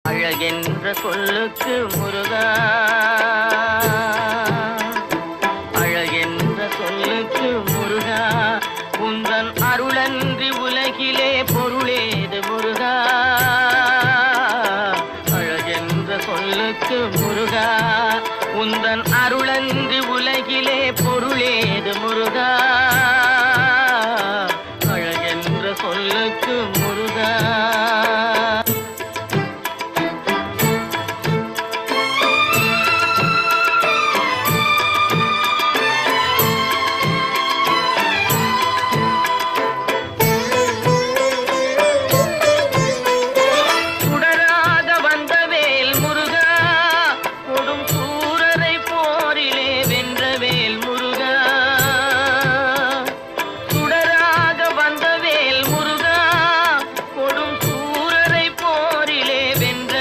அழகென்ற சொல்லுக்கு முருகா, அழகென்ற சொல்லுக்கு முருகா, உந்தன் அருளன்றி உலகிலே பொருளேது முருகா. அழகென்ற சொல்லுக்கு முருகா, உந்தன்